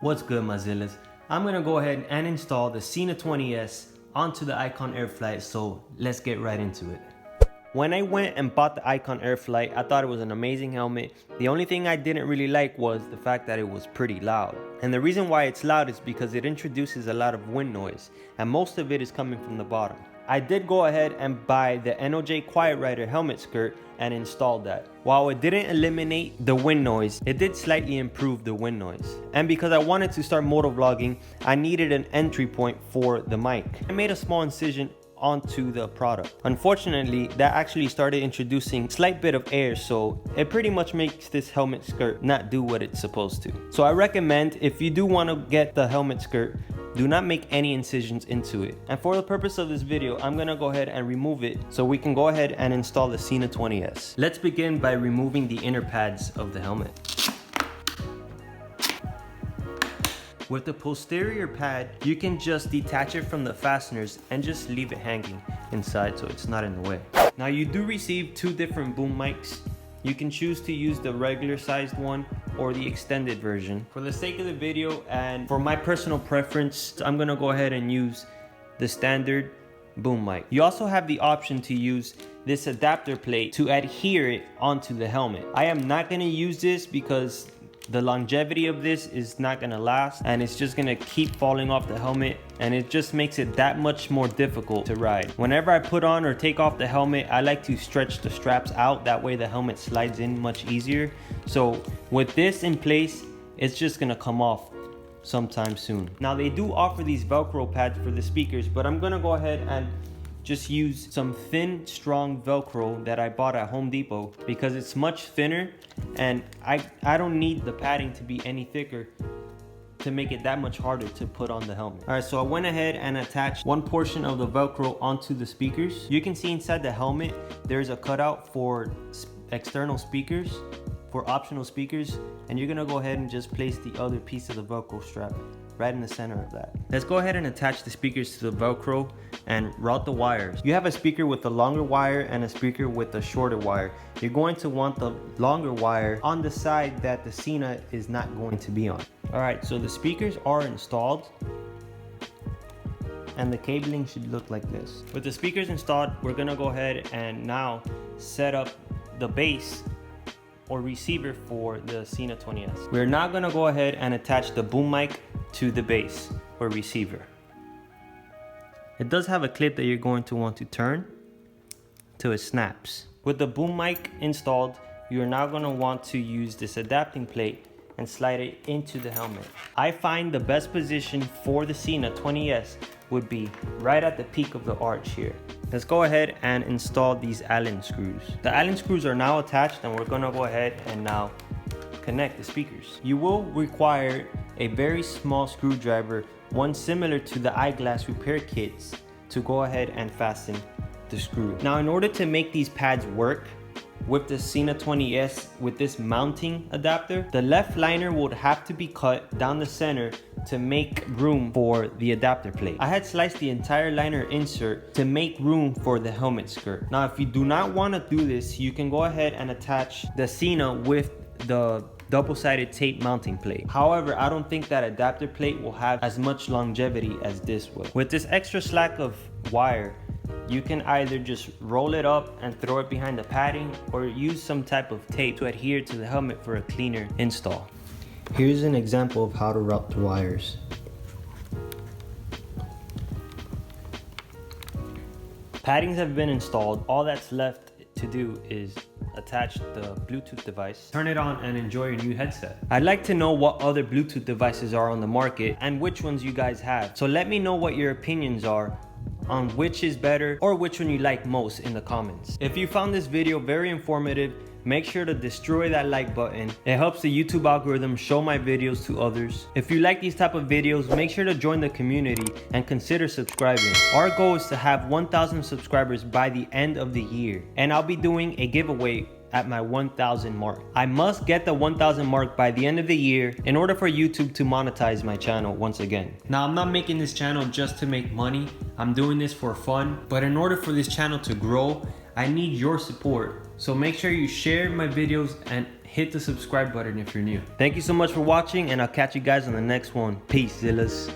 What's good, my Zillas? I'm gonna go ahead and install the Sena 20S onto the Icon Airflite, so let's get right into it. When I went and bought the Icon Airflite, I thought it was an amazing helmet. The only thing I didn't really like was the fact that it was pretty loud. And the reason why it's loud is because it introduces a lot of wind noise, and most of it is coming from the bottom. I did go ahead and buy the NOJ Quiet Rider helmet skirt and installed that. While it didn't eliminate the wind noise, it did slightly improve the wind noise. And because I wanted to start motovlogging, I needed an entry point for the mic. I made a small incision onto the product. Unfortunately, that actually started introducing a slight bit of air, so it pretty much makes this helmet skirt not do what it's supposed to. So I recommend, if you do want to get the helmet skirt, do not make any incisions into it. And for the purpose of this video, I'm gonna go ahead and remove it so we can go ahead and install the Sena 20S. Let's begin by removing the inner pads of the helmet. With the posterior pad, you can just detach it from the fasteners and just leave it hanging inside so it's not in the way. Now you do receive two different boom mics. You can choose to use the regular sized one or the extended version. For the sake of the video and for my personal preference, I'm gonna go ahead and use the standard boom mic. You also have the option to use this adapter plate to adhere it onto the helmet. I am not gonna use this because the longevity of this is not gonna last, and it's just gonna keep falling off the helmet, and it just makes it that much more difficult to ride. Whenever I put on or take off the helmet, I like to stretch the straps out. That way the helmet slides in much easier. So with this in place, it's just gonna come off sometime soon. Now they do offer these Velcro pads for the speakers, but I'm gonna go ahead and just use some thin, strong Velcro that I bought at Home Depot because it's much thinner, and I don't need the padding to be any thicker to make it that much harder to put on the helmet. All right, so I went ahead and attached one portion of the Velcro onto the speakers. You can see inside the helmet, there's a cutout for external speakers, for optional speakers, and you're gonna go ahead and just place the other piece of the Velcro strap right in the center of that. Let's go ahead and attach the speakers to the Velcro and route the wires. You have a speaker with a longer wire and a speaker with a shorter wire. You're going to want the longer wire on the side that the Sena is not going to be on. All right, so the speakers are installed and the cabling should look like this. With the speakers installed, we're gonna go ahead and now set up the base or receiver for the Sena 20S. We're now gonna go ahead and attach the boom mic to the base or receiver. It does have a clip that you're going to want to turn till it snaps. With the boom mic installed, you're now gonna want to use this adapting plate and slide it into the helmet. I find the best position for the Sena 20S would be right at the peak of the arch here. Let's go ahead and install these Allen screws. The Allen screws are now attached, and we're gonna go ahead and now connect the speakers. You will require a very small screwdriver, one similar to the eyeglass repair kits, to go ahead and fasten the screw. Now, in order to make these pads work with the Sena 20S with this mounting adapter, the left liner would have to be cut down the center to make room for the adapter plate. I had sliced the entire liner insert to make room for the helmet skirt. Now, if you do not want to do this, you can go ahead and attach the Sena with the double-sided tape mounting plate. However, I don't think that adapter plate will have as much longevity as this will. With this extra slack of wire, you can either just roll it up and throw it behind the padding, or use some type of tape to adhere to the helmet for a cleaner install. Here's an example of how to route the wires. Paddings have been installed. All that's left to do is attach the Bluetooth device, turn it on, and enjoy your new headset. I'd like to know what other Bluetooth devices are on the market and which ones you guys have. So let me know what your opinions are on which is better or which one you like most in the comments. If you found this video very informative, make sure to destroy that like button. It helps the YouTube algorithm show my videos to others. If you like these type of videos, make sure to join the community and consider subscribing. Our goal is to have 1,000 subscribers by the end of the year, and I'll be doing a giveaway at my 1,000 mark. I must get the 1,000 mark by the end of the year in order for YouTube to monetize my channel once again. Now, I'm not making this channel just to make money. I'm doing this for fun, but in order for this channel to grow, I need your support. So make sure you share my videos and hit the subscribe button if you're new. Thank you so much for watching, and I'll catch you guys on the next one. Peace, Zillas.